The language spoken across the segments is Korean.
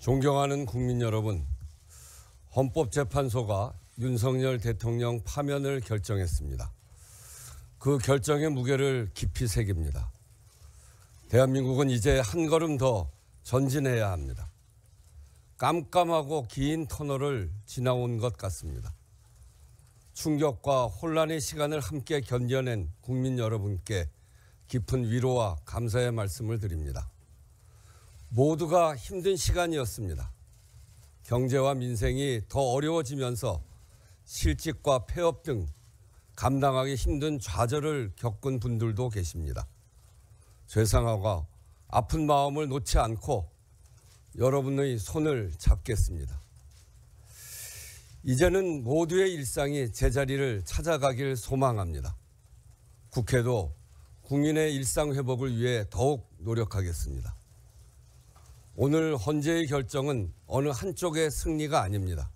존경하는 국민 여러분, 헌법재판소가 윤석열 대통령 파면을 결정했습니다. 그 결정의 무게를 깊이 새깁니다. 대한민국은 이제 한 걸음 더 전진해야 합니다. 깜깜하고 긴 터널을 지나온 것 같습니다. 충격과 혼란의 시간을 함께 견뎌낸 국민 여러분께 깊은 위로와 감사의 말씀을 드립니다. 모두가 힘든 시간이었습니다. 경제와 민생이 더 어려워지면서 실직과 폐업 등 감당하기 힘든 좌절을 겪은 분들도 계십니다. 죄송하고 아픈 마음을 놓지 않고 여러분의 손을 잡겠습니다. 이제는 모두의 일상이 제자리를 찾아가길 소망합니다. 국회도 국민의 일상 회복을 위해 더욱 노력하겠습니다. 오늘 헌재의 결정은 어느 한쪽의 승리가 아닙니다.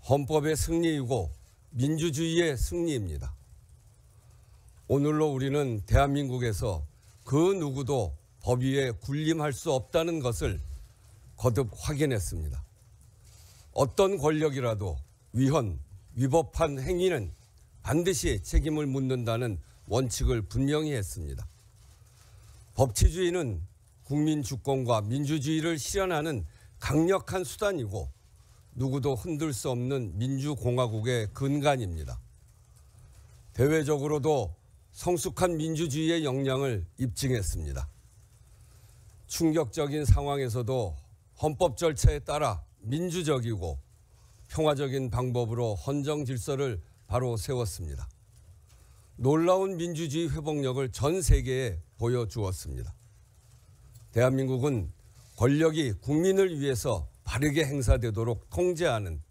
헌법의 승리이고 민주주의의 승리입니다. 오늘로 우리는 대한민국에서 그 누구도 법 위에 군림할 수 없다는 것을 거듭 확인했습니다. 어떤 권력이라도 위법한 행위는 반드시 책임을 묻는다는 원칙을 분명히 했습니다. 법치주의는 국민 주권과 민주주의를 실현하는 강력한 수단이고 누구도 흔들 수 없는 민주공화국의 근간입니다. 대외적으로도 성숙한 민주주의의 역량을 입증했습니다. 충격적인 상황에서도 헌법 절차에 따라 민주적이고 평화적인 방법으로 헌정 질서를 바로 세웠습니다. 놀라운 민주주의 회복력을 전 세계에 보여주었습니다. 대한민국은 권력이 국민을 위해서 바르게 행사되도록 통제하는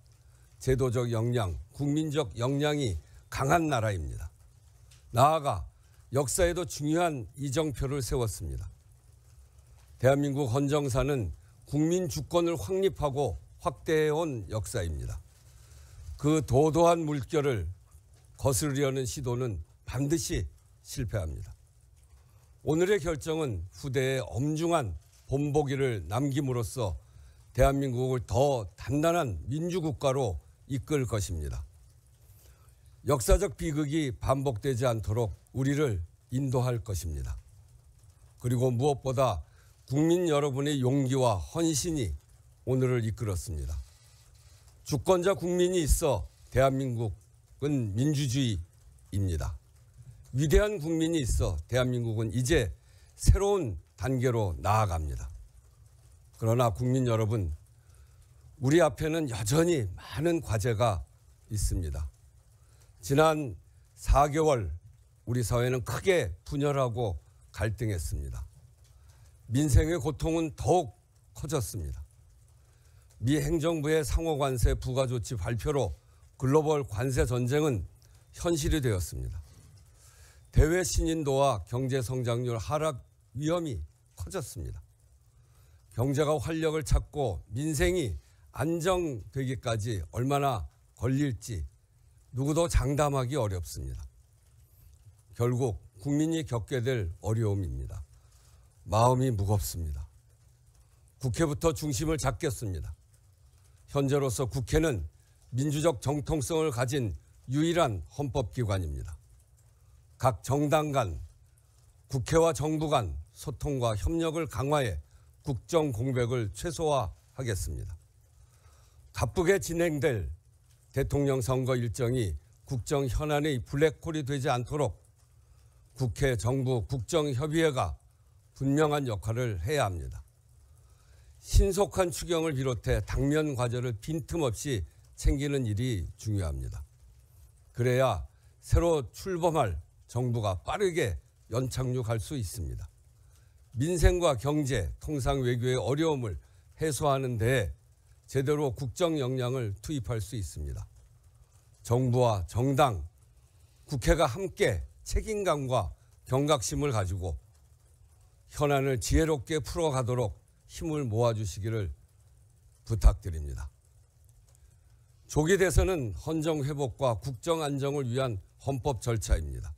제도적 역량, 국민적 역량이 강한 나라입니다. 나아가 역사에도 중요한 이정표를 세웠습니다. 대한민국 헌정사는 국민 주권을 확립하고 확대해온 역사입니다. 그 도도한 물결을 거스르려는 시도는 반드시 실패합니다. 오늘의 결정은 후대에 엄중한 본보기를 남김으로써 대한민국을 더 단단한 민주국가로 이끌 것입니다. 역사적 비극이 반복되지 않도록 우리를 인도할 것입니다. 그리고 무엇보다 국민 여러분의 용기와 헌신이 오늘을 이끌었습니다. 주권자 국민이 있어 대한민국은 민주주의입니다. 위대한 국민이 있어 대한민국은 이제 새로운 단계로 나아갑니다. 그러나 국민 여러분, 우리 앞에는 여전히 많은 과제가 있습니다. 지난 4개월 우리 사회는 크게 분열하고 갈등했습니다. 민생의 고통은 더욱 커졌습니다. 미 행정부의 상호관세 부가조치 발표로 글로벌 관세 전쟁은 현실이 되었습니다. 대외 신인도와 경제 성장률 하락 위험이 커졌습니다. 경제가 활력을 찾고 민생이 안정되기까지 얼마나 걸릴지 누구도 장담하기 어렵습니다. 결국 국민이 겪게 될 어려움입니다. 마음이 무겁습니다. 국회부터 중심을 잡겠습니다. 현재로서 국회는 민주적 정통성을 가진 유일한 헌법기관입니다. 각 정당 간, 국회와 정부 간 소통과 협력을 강화해 국정 공백을 최소화하겠습니다. 바쁘게 진행될 대통령 선거 일정이 국정 현안의 블랙홀이 되지 않도록 국회, 정부, 국정협의회가 분명한 역할을 해야 합니다. 신속한 추경을 비롯해 당면 과제를 빈틈없이 챙기는 일이 중요합니다. 그래야 새로 출범할 정부가 빠르게 연착륙할 수 있습니다. 민생과 경제, 통상 외교의 어려움을 해소하는 데 제대로 국정 역량을 투입할 수 있습니다. 정부와 정당, 국회가 함께 책임감과 경각심을 가지고 현안을 지혜롭게 풀어가도록 힘을 모아주시기를 부탁드립니다. 조기 대선은 헌정 회복과 국정 안정을 위한 헌법 절차입니다.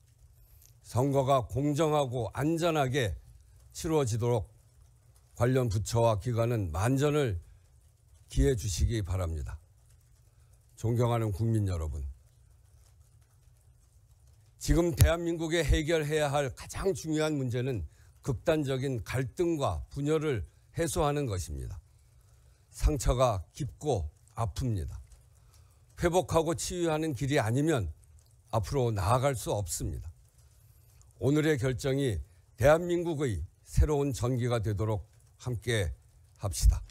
선거가 공정하고 안전하게 치루어지도록 관련 부처와 기관은 만전을 기해 주시기 바랍니다. 존경하는 국민 여러분, 지금 대한민국에 해결해야 할 가장 중요한 문제는 극단적인 갈등과 분열을 해소하는 것입니다. 상처가 깊고 아픕니다. 회복하고 치유하는 길이 아니면 앞으로 나아갈 수 없습니다. 오늘의 결정이 대한민국의 새로운 전기가 되도록 함께 합시다.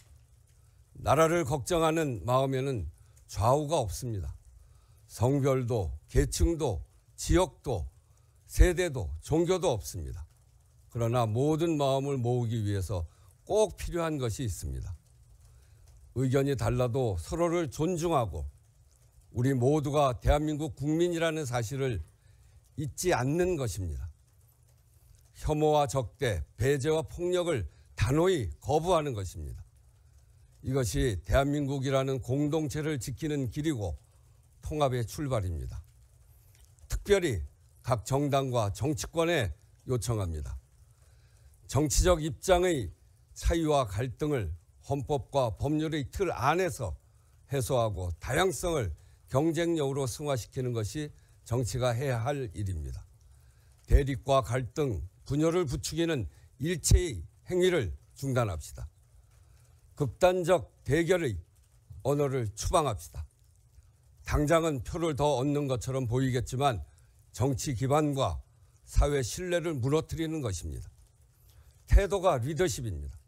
나라를 걱정하는 마음에는 좌우가 없습니다. 성별도, 계층도, 지역도, 세대도, 종교도 없습니다. 그러나 모든 마음을 모으기 위해서 꼭 필요한 것이 있습니다. 의견이 달라도 서로를 존중하고 우리 모두가 대한민국 국민이라는 사실을 잊지 않는 것입니다. 혐오와 적대, 배제와 폭력을 단호히 거부하는 것입니다. 이것이 대한민국이라는 공동체를 지키는 길이고 통합의 출발입니다. 특별히 각 정당과 정치권에 요청합니다. 정치적 입장의 차이와 갈등을 헌법과 법률의 틀 안에서 해소하고 다양성을 경쟁력으로 승화시키는 것이 정치가 해야 할 일입니다. 대립과 갈등, 분열을 부추기는 일체의 행위를 중단합시다. 극단적 대결의 언어를 추방합시다. 당장은 표를 더 얻는 것처럼 보이겠지만 정치 기반과 사회 신뢰를 무너뜨리는 것입니다. 태도가 리더십입니다.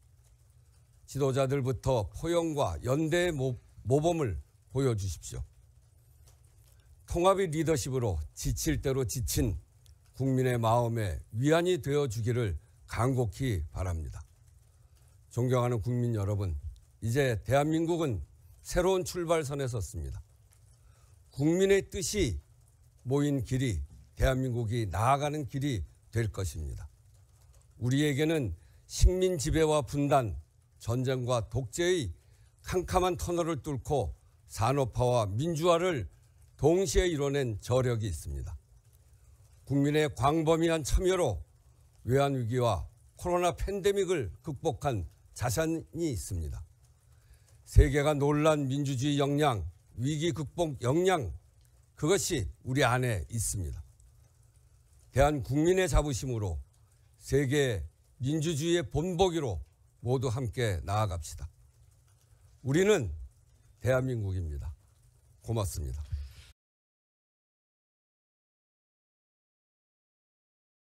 지도자들부터 포용과 연대의 모범을 보여주십시오. 통합의 리더십으로 지칠 대로 지친 국민의 마음에 위안이 되어주기를 간곡히 바랍니다. 존경하는 국민 여러분, 이제 대한민국은 새로운 출발선에 섰습니다. 국민의 뜻이 모인 길이 대한민국이 나아가는 길이 될 것입니다. 우리에게는 식민 지배와 분단, 전쟁과 독재의 캄캄한 터널을 뚫고 산업화와 민주화를 동시에 이뤄낸 저력이 있습니다. 국민의 광범위한 참여로 외환위기와 코로나 팬데믹을 극복한 자산이 있습니다. 세계가 놀란 민주주의 역량, 위기 극복 역량, 그것이 우리 안에 있습니다. 대한 국민의 자부심으로 세계 민주주의의 본보기로 모두 함께 나아갑시다. 우리는 대한민국입니다. 고맙습니다.